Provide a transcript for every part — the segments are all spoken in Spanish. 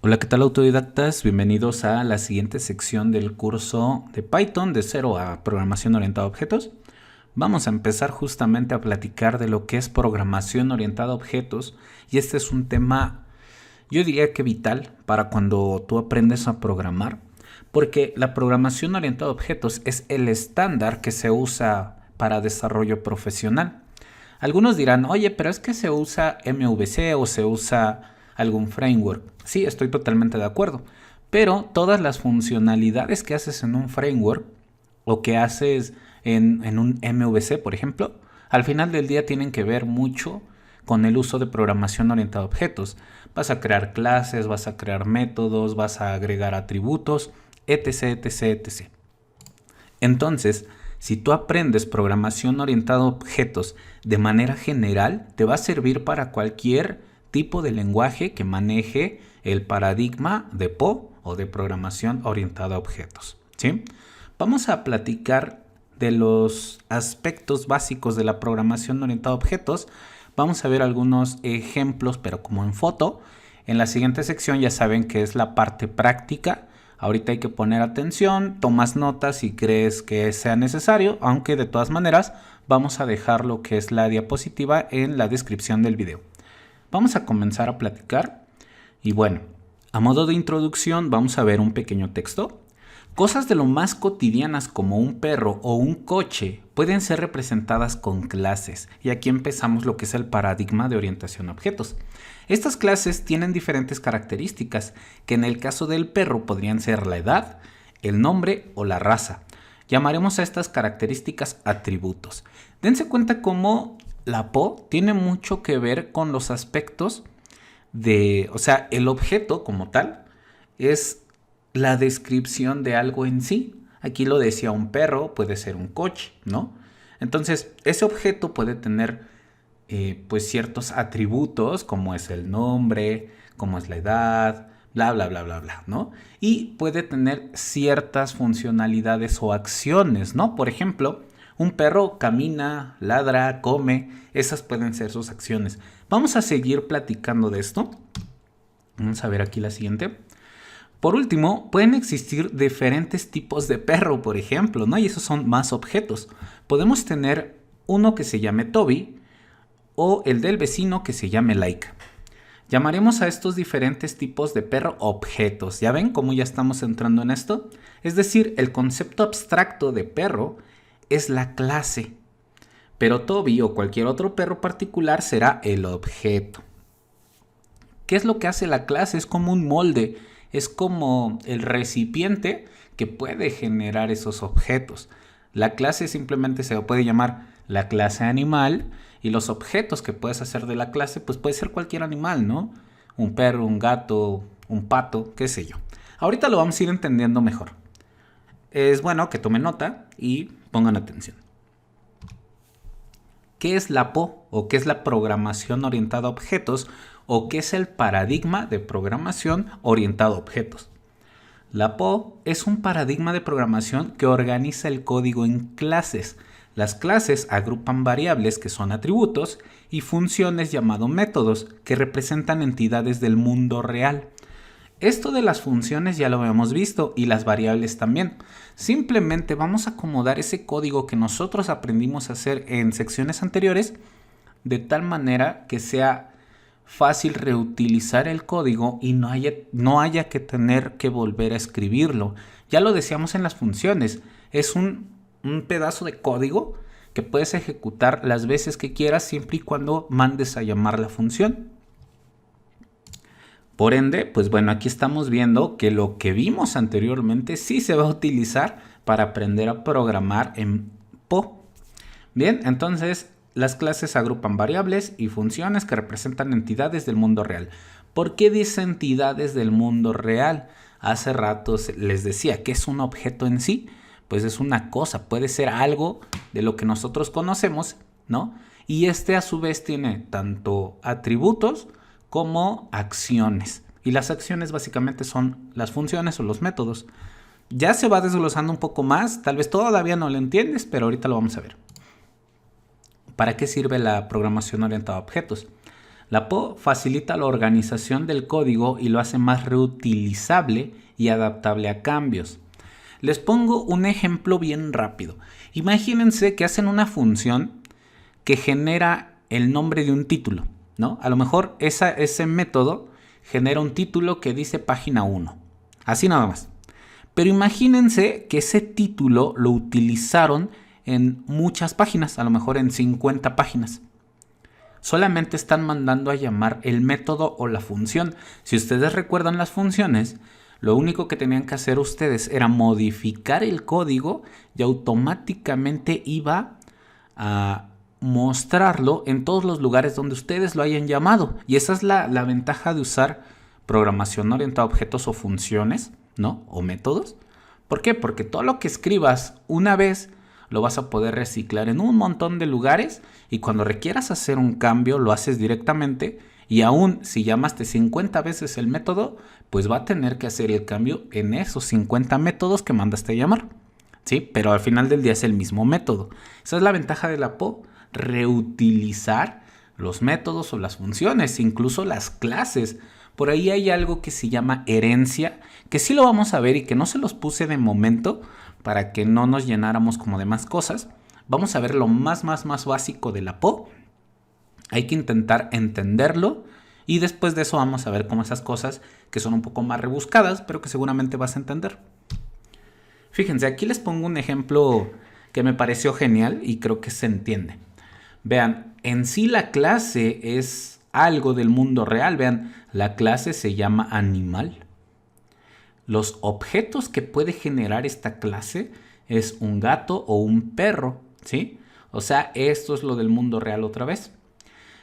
Hola, ¿qué tal autodidactas? Bienvenidos a la siguiente sección del curso de Python de cero a programación orientada a objetos. Vamos a empezar justamente a platicar de lo que es programación orientada a objetos y este es un tema, yo diría que vital para cuando tú aprendes a programar, porque la programación orientada a objetos es el estándar que se usa para desarrollo profesional. Algunos dirán, oye, pero es que se usa MVC o se usa algún framework. Sí, estoy totalmente de acuerdo. Pero todas las funcionalidades que haces en un framework o que haces en un MVC, por ejemplo, al final del día tienen que ver mucho con el uso de programación orientada a objetos. Vas a crear clases, vas a crear métodos, vas a agregar atributos, etc, etc, etc. Entonces, si tú aprendes programación orientada a objetos de manera general, te va a servir para cualquier tipo de lenguaje que maneje el paradigma de PO o de programación orientada a objetos, ¿sí? Vamos a platicar de los aspectos básicos de la programación orientada a objetos. Vamos a ver algunos ejemplos, pero como en foto. En la siguiente sección ya saben que es la parte práctica. Ahorita hay que poner atención, tomas notas si crees que sea necesario, aunque de todas maneras vamos a dejar lo que es la diapositiva en la descripción del video. Vamos a comenzar a platicar y bueno, a modo de introducción vamos a ver un pequeño texto. Cosas de lo más cotidianas como un perro o un coche pueden ser representadas con clases y aquí empezamos lo que es el paradigma de orientación a objetos. Estas clases tienen diferentes características que en el caso del perro podrían ser la edad, el nombre o la raza. Llamaremos a estas características atributos. Dense cuenta cómo la PO tiene mucho que ver con los aspectos o sea, el objeto como tal es la descripción de algo en sí. Aquí lo decía un perro, puede ser un coche, ¿no? Entonces, ese objeto puede tener pues ciertos atributos como es el nombre, como es la edad, bla, bla, bla, bla, bla, ¿no? Y puede tener ciertas funcionalidades o acciones, ¿no? Por ejemplo, un perro camina, ladra, come, esas pueden ser sus acciones. Vamos a seguir platicando de esto. Vamos a ver aquí la siguiente. Por último, pueden existir diferentes tipos de perro, por ejemplo, ¿no? Y esos son más objetos. Podemos tener uno que se llame Toby o el del vecino que se llame Laika. Llamaremos a estos diferentes tipos de perro objetos. ¿Ya ven cómo ya estamos entrando en esto? Es decir, el concepto abstracto de perro es la clase, pero Toby o cualquier otro perro particular será el objeto. ¿Qué es lo que hace la clase? Es como un molde, es como el recipiente que puede generar esos objetos. La clase simplemente se puede llamar la clase animal y los objetos que puedes hacer de la clase pues puede ser cualquier animal, ¿no? Un perro, un gato, un pato, qué sé yo. Ahorita lo vamos a ir entendiendo mejor. Es bueno que tomen nota y pongan atención. ¿Qué es la PO o qué es la programación orientada a objetos o qué es el paradigma de programación orientada a objetos? La PO es un paradigma de programación que organiza el código en clases. Las clases agrupan variables que son atributos y funciones llamadas métodos que representan entidades del mundo real. Esto de las funciones ya lo hemos visto y las variables también. Simplemente vamos a acomodar ese código que nosotros aprendimos a hacer en secciones anteriores de tal manera que sea fácil reutilizar el código y no haya que tener que volver a escribirlo. Ya lo decíamos en las funciones, es un pedazo de código que puedes ejecutar las veces que quieras siempre y cuando mandes a llamar la función. Por ende, pues bueno, aquí estamos viendo que lo que vimos anteriormente sí se va a utilizar para aprender a programar en PO. Bien, entonces las clases agrupan variables y funciones que representan entidades del mundo real. ¿Por qué dice entidades del mundo real? Hace rato les decía que es un objeto en sí, pues es una cosa, puede ser algo de lo que nosotros conocemos, ¿no? Y este a su vez tiene tanto atributos como acciones. Y las acciones básicamente son las funciones o los métodos. Ya se va desglosando un poco más, tal vez todavía no lo entiendes, pero ahorita lo vamos a ver. ¿Para qué sirve la programación orientada a objetos? La PO facilita la organización del código y lo hace más reutilizable y adaptable a cambios. Les pongo un ejemplo bien rápido. Imagínense que hacen una función que genera el nombre de un título, ¿no? A lo mejor ese método genera un título que dice página 1. Así nada más. Pero imagínense que ese título lo utilizaron en muchas páginas, a lo mejor en 50 páginas. Solamente están mandando a llamar el método o la función. Si ustedes recuerdan las funciones, lo único que tenían que hacer ustedes era modificar el código y automáticamente iba a mostrarlo en todos los lugares donde ustedes lo hayan llamado. Y esa es la ventaja de usar programación orientada a objetos o funciones, ¿no? O métodos. ¿Por qué? Porque todo lo que escribas una vez lo vas a poder reciclar en un montón de lugares y cuando requieras hacer un cambio lo haces directamente y aún si llamaste 50 veces el método, pues va a tener que hacer el cambio en esos 50 métodos que mandaste a llamar. ¿Sí? Pero al final del día es el mismo método. Esa es la ventaja de la PO, reutilizar los métodos o las funciones, incluso las clases. Por ahí hay algo que se llama herencia, que sí lo vamos a ver y que no se los puse de momento para que no nos llenáramos como de más cosas. Vamos a ver lo más básico de la PO. Hay que intentar entenderlo y después de eso vamos a ver cómo esas cosas que son un poco más rebuscadas, pero que seguramente vas a entender. Fíjense, aquí les pongo un ejemplo que me pareció genial y creo que se entiende. Vean, en sí la clase es algo del mundo real. Vean, la clase se llama animal. Los objetos que puede generar esta clase es un gato o un perro, ¿sí? O sea, esto es lo del mundo real otra vez.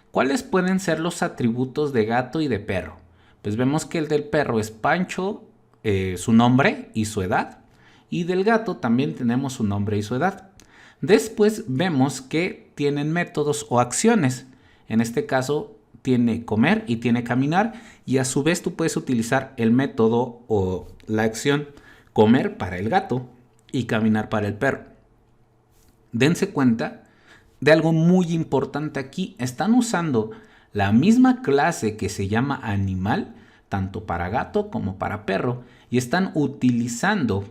¿Cuáles pueden ser los atributos de gato y de perro? Pues vemos que el del perro es Pancho, su nombre y su edad. Y del gato también tenemos su nombre y su edad. Después vemos que tienen métodos o acciones. En este caso tiene comer y tiene caminar y a su vez tú puedes utilizar el método o la acción comer para el gato y caminar para el perro. Dense cuenta de algo muy importante aquí. Están usando la misma clase que se llama animal, tanto para gato como para perro, y están utilizando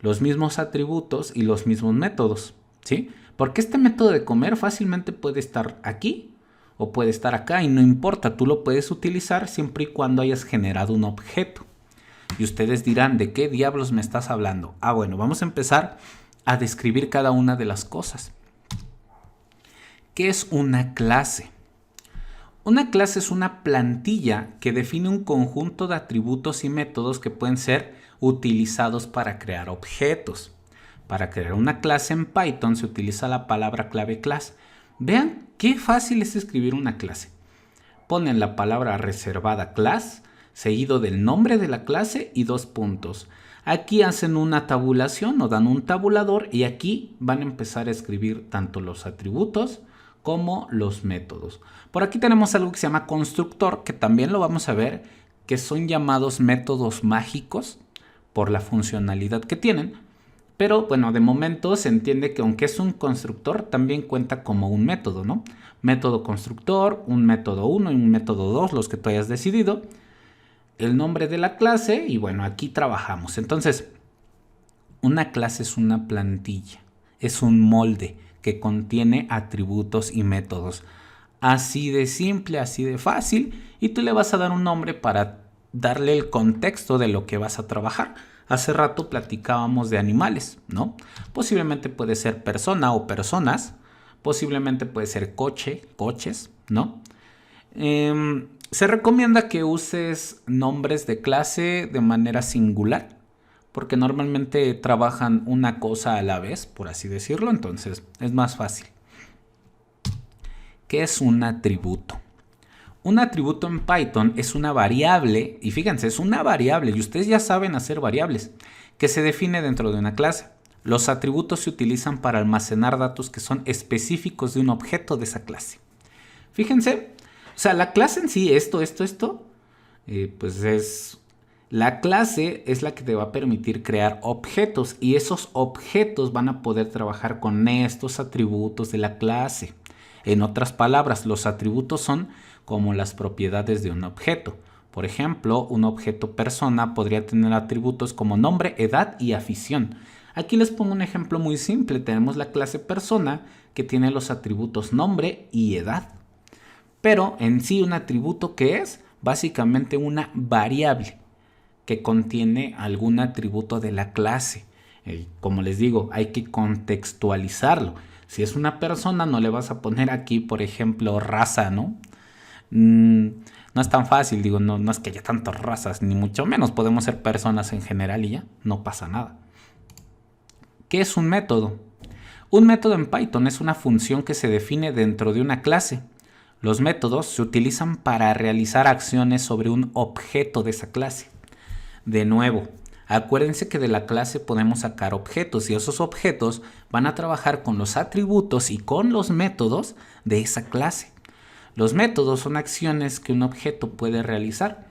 los mismos atributos y los mismos métodos, ¿sí? Porque este método de comer fácilmente puede estar aquí o puede estar acá y no importa, tú lo puedes utilizar siempre y cuando hayas generado un objeto. Y ustedes dirán, ¿de qué diablos me estás hablando? Ah, bueno, vamos a empezar a describir cada una de las cosas. ¿Qué es una clase? Una clase es una plantilla que define un conjunto de atributos y métodos que pueden ser utilizados para crear objetos. Para crear una clase en Python se utiliza la palabra clave class. Vean qué fácil es escribir una clase. Ponen la palabra reservada class, seguido del nombre de la clase y 2 puntos. Aquí hacen una tabulación o dan un tabulador y aquí van a empezar a escribir tanto los atributos como los métodos. Por aquí tenemos algo que se llama constructor, que también lo vamos a ver, que son llamados métodos mágicos por la funcionalidad que tienen. Pero bueno, de momento se entiende que aunque es un constructor, también cuenta como un método, ¿no? Método constructor, un método 1 y un método 2, los que tú hayas decidido. El nombre de la clase y bueno, aquí trabajamos. Entonces, una clase es una plantilla, es un molde que contiene atributos y métodos. Así de simple, así de fácil, y tú le vas a dar un nombre para darle el contexto de lo que vas a trabajar. Hace rato platicábamos de animales, ¿no? Posiblemente puede ser persona o personas, posiblemente puede ser coche, coches, ¿no? Se recomienda que uses nombres de clase de manera singular, porque normalmente trabajan una cosa a la vez, por así decirlo, entonces es más fácil. ¿Qué es un atributo? Un atributo en Python es una variable, y fíjense, es una variable, y ustedes ya saben hacer variables, que se define dentro de una clase. Los atributos se utilizan para almacenar datos que son específicos de un objeto de esa clase. Fíjense, o sea, la clase en sí, pues es... La clase es la que te va a permitir crear objetos y esos objetos van a poder trabajar con estos atributos de la clase. En otras palabras, los atributos son como las propiedades de un objeto. Por ejemplo, un objeto persona podría tener atributos como nombre, edad y afición. Aquí les pongo un ejemplo muy simple. Tenemos la clase persona que tiene los atributos nombre y edad. Pero en sí un atributo, ¿qué es? Básicamente una variable que contiene algún atributo de la clase. Como les digo, hay que contextualizarlo. Si es una persona, no le vas a poner aquí, por ejemplo, raza, ¿no? No es tan fácil, digo, no es que haya tantas razas, ni mucho menos. Podemos ser personas en general y ya, no pasa nada. ¿Qué es un método? Un método en Python es una función que se define dentro de una clase. Los métodos se utilizan para realizar acciones sobre un objeto de esa clase. De nuevo, acuérdense que de la clase podemos sacar objetos y esos objetos van a trabajar con los atributos y con los métodos de esa clase. Los métodos son acciones que un objeto puede realizar.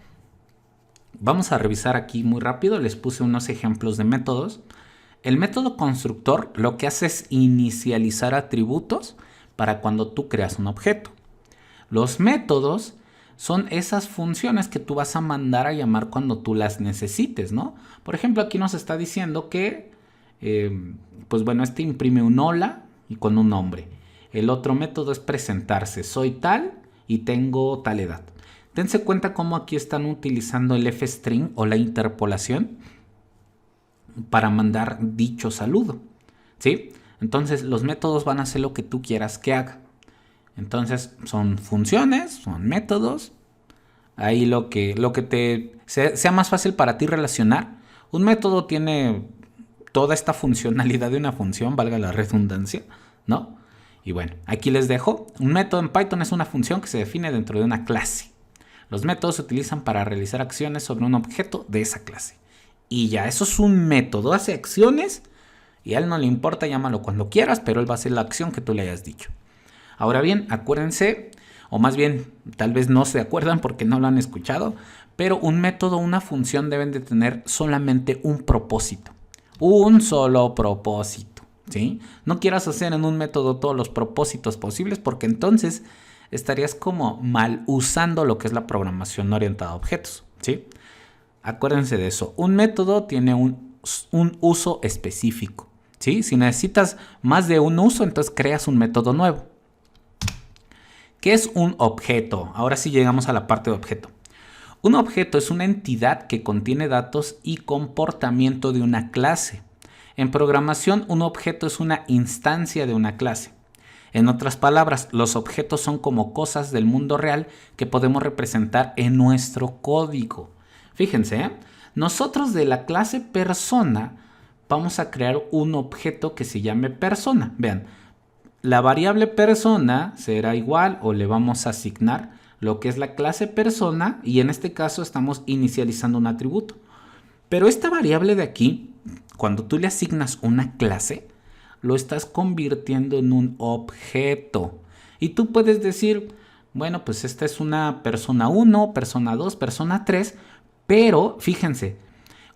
Vamos a revisar aquí muy rápido, les puse unos ejemplos de métodos. El método constructor lo que hace es inicializar atributos para cuando tú creas un objeto. Los métodos son esas funciones que tú vas a mandar a llamar cuando tú las necesites, ¿no? Por ejemplo, aquí nos está diciendo que, pues bueno, este imprime un hola y con un nombre. El otro método es presentarse. Soy tal y tengo tal edad. Dense cuenta cómo aquí están utilizando el f-string o la interpolación para mandar dicho saludo, ¿sí? Entonces, los métodos van a hacer lo que tú quieras que haga. Entonces son funciones, son métodos. Ahí lo que te sea más fácil para ti relacionar. Un método tiene toda esta funcionalidad de una función, valga la redundancia, ¿no? Y bueno, aquí les dejo. Un método en Python es una función que se define dentro de una clase. Los métodos se utilizan para realizar acciones sobre un objeto de esa clase. Y ya, eso es un método. Hace acciones y a él no le importa, llámalo cuando quieras, pero él va a hacer la acción que tú le hayas dicho. Ahora bien, acuérdense, o más bien, tal vez no se acuerdan porque no lo han escuchado, pero un método, una función deben de tener solamente un propósito. Un solo propósito, ¿sí? No quieras hacer en un método todos los propósitos posibles porque entonces estarías como mal usando lo que es la programación orientada a objetos, ¿sí? Acuérdense de eso. Un método tiene un uso específico, ¿sí? Si necesitas más de un uso, entonces creas un método nuevo. ¿Qué es un objeto? Ahora sí llegamos a la parte de objeto. Un objeto es una entidad que contiene datos y comportamiento de una clase. En programación, un objeto es una instancia de una clase. En otras palabras, los objetos son como cosas del mundo real que podemos representar en nuestro código. Fíjense, nosotros de la clase persona vamos a crear un objeto que se llame persona. Vean. La variable persona será igual o le vamos a asignar lo que es la clase persona y en este caso estamos inicializando un atributo. Pero esta variable de aquí, cuando tú le asignas una clase, lo estás convirtiendo en un objeto. Y tú puedes decir, bueno, pues esta es una persona 1, persona 2, persona 3, pero fíjense,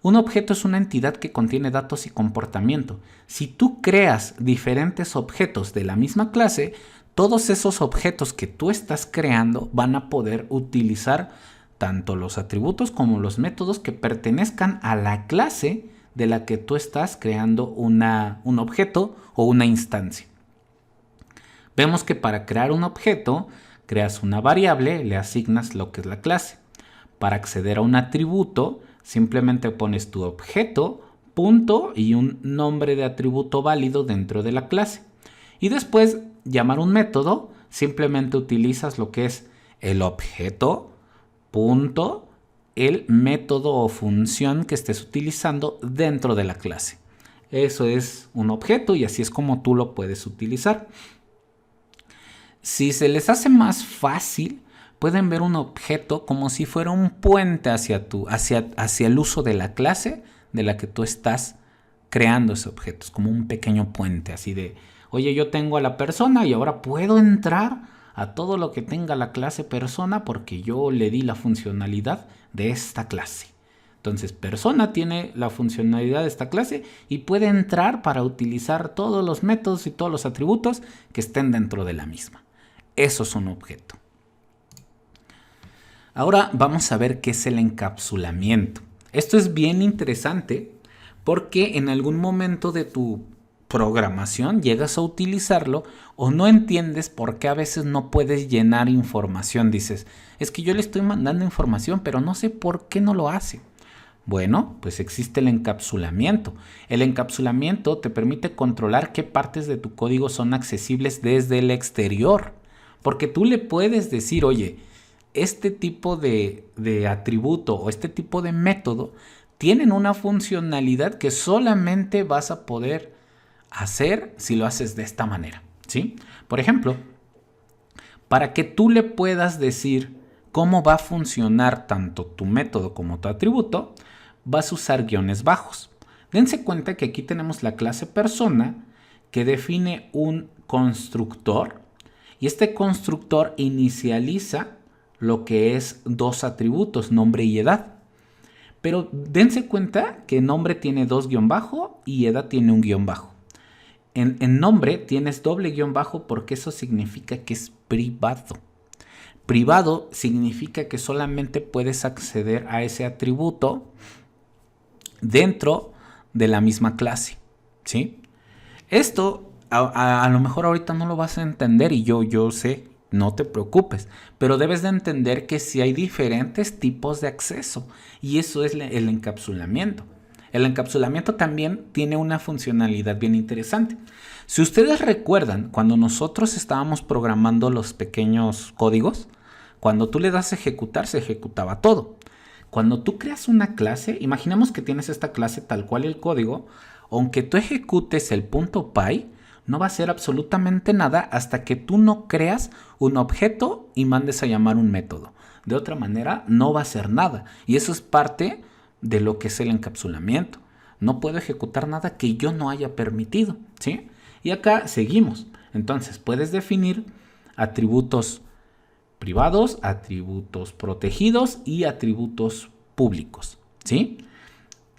un objeto es una entidad que contiene datos y comportamiento. Si tú creas diferentes objetos de la misma clase, todos esos objetos que tú estás creando van a poder utilizar tanto los atributos como los métodos que pertenezcan a la clase de la que tú estás creando un objeto o una instancia. Vemos que para crear un objeto, creas una variable, le asignas lo que es la clase. Para acceder a un atributo, simplemente pones tu objeto, punto y un nombre de atributo válido dentro de la clase. Y después, llamar un método, simplemente utilizas lo que es el objeto, punto, el método o función que estés utilizando dentro de la clase. Eso es un objeto y así es como tú lo puedes utilizar. Si se les hace más fácil, pueden ver un objeto como si fuera un puente hacia el uso de la clase de la que tú estás creando ese objeto. Es como un pequeño puente, así de, oye, yo tengo a la persona y ahora puedo entrar a todo lo que tenga la clase persona porque yo le di la funcionalidad de esta clase. Entonces, persona tiene la funcionalidad de esta clase y puede entrar para utilizar todos los métodos y todos los atributos que estén dentro de la misma. Eso es un objeto. Ahora vamos a ver qué es el encapsulamiento. Esto es bien interesante porque en algún momento de tu programación llegas a utilizarlo o no entiendes por qué a veces no puedes llenar información. Dices, es que yo le estoy mandando información, pero no sé por qué no lo hace. Bueno, pues existe el encapsulamiento. El encapsulamiento te permite controlar qué partes de tu código son accesibles desde el exterior. Porque tú le puedes decir, oye, este tipo de atributo o este tipo de método tienen una funcionalidad que solamente vas a poder hacer si lo haces de esta manera, ¿sí? Por ejemplo, para que tú le puedas decir cómo va a funcionar tanto tu método como tu atributo, vas a usar guiones bajos. Dense cuenta que aquí tenemos la clase persona que define un constructor y este constructor inicializa lo que es dos atributos, nombre y edad. Pero dense cuenta que nombre tiene 2 guión bajo y edad tiene un guión bajo. En nombre tienes doble guión bajo porque eso significa que es privado. Privado significa que solamente puedes acceder a ese atributo dentro de la misma clase, ¿sí? Esto a lo mejor ahorita no lo vas a entender y yo sé, no te preocupes, pero debes de entender que sí hay diferentes tipos de acceso y eso es el encapsulamiento. El encapsulamiento también tiene una funcionalidad bien interesante. Si ustedes recuerdan, cuando nosotros estábamos programando los pequeños códigos, cuando tú le das a ejecutar, se ejecutaba todo. Cuando tú creas una clase, imaginemos que tienes esta clase tal cual el código, aunque tú ejecutes el .py, no va a hacer absolutamente nada hasta que tú no creas un objeto y mandes a llamar un método. De otra manera, no va a hacer nada. Y eso es parte de lo que es el encapsulamiento. No puedo ejecutar nada que yo no haya permitido, ¿sí? Y acá seguimos. Entonces, puedes definir atributos privados, atributos protegidos y atributos públicos, ¿sí?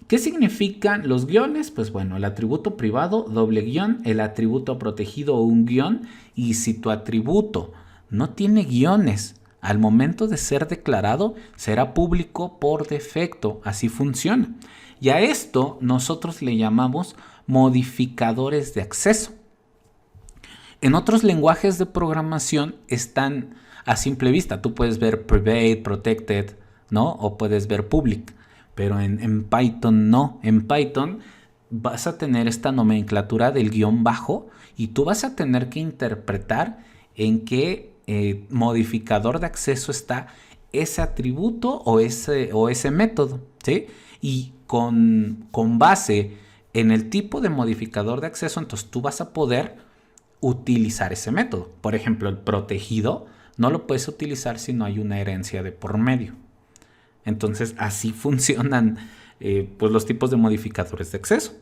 ¿Qué significan los guiones? Pues bueno, el atributo privado, doble guión, el atributo protegido, un guión, y si tu atributo no tiene guiones, al momento de ser declarado, será público por defecto, así funciona. Y a esto nosotros le llamamos modificadores de acceso. En otros lenguajes de programación están a simple vista, tú puedes ver private, protected, ¿no? O puedes ver public. Pero en Python no. En Python vas a tener esta nomenclatura del guión bajo y tú vas a tener que interpretar en qué modificador de acceso está ese atributo o ese método, ¿sí? Y con base en el tipo de modificador de acceso, entonces tú vas a poder utilizar ese método. Por ejemplo, el protegido no lo puedes utilizar si no hay una herencia de por medio. Entonces así funcionan pues los tipos de modificadores de acceso.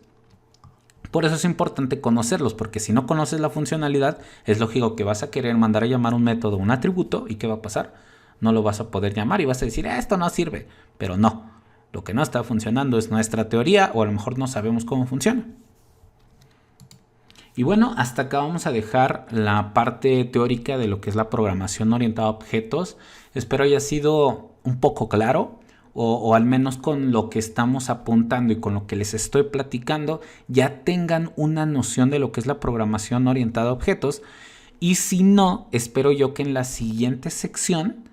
Por eso es importante conocerlos, porque si no conoces la funcionalidad, es lógico que vas a querer mandar a llamar un método, un atributo, ¿y qué va a pasar? No lo vas a poder llamar y vas a decir, esto no sirve. Pero no, lo que no está funcionando es nuestra teoría o a lo mejor no sabemos cómo funciona. Y bueno, hasta acá vamos a dejar la parte teórica de lo que es la programación orientada a objetos. Espero haya sido un poco claro. O al menos con lo que estamos apuntando y con lo que les estoy platicando, ya tengan una noción de lo que es la programación orientada a objetos. Y si no, espero yo que en la siguiente sección,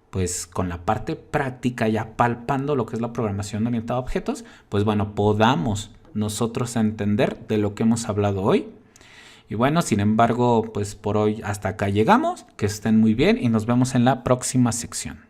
pues con la parte práctica, ya palpando lo que es la programación orientada a objetos, pues bueno, podamos nosotros entender de lo que hemos hablado hoy. Y bueno, sin embargo, pues por hoy hasta acá llegamos. Que estén muy bien y nos vemos en la próxima sección.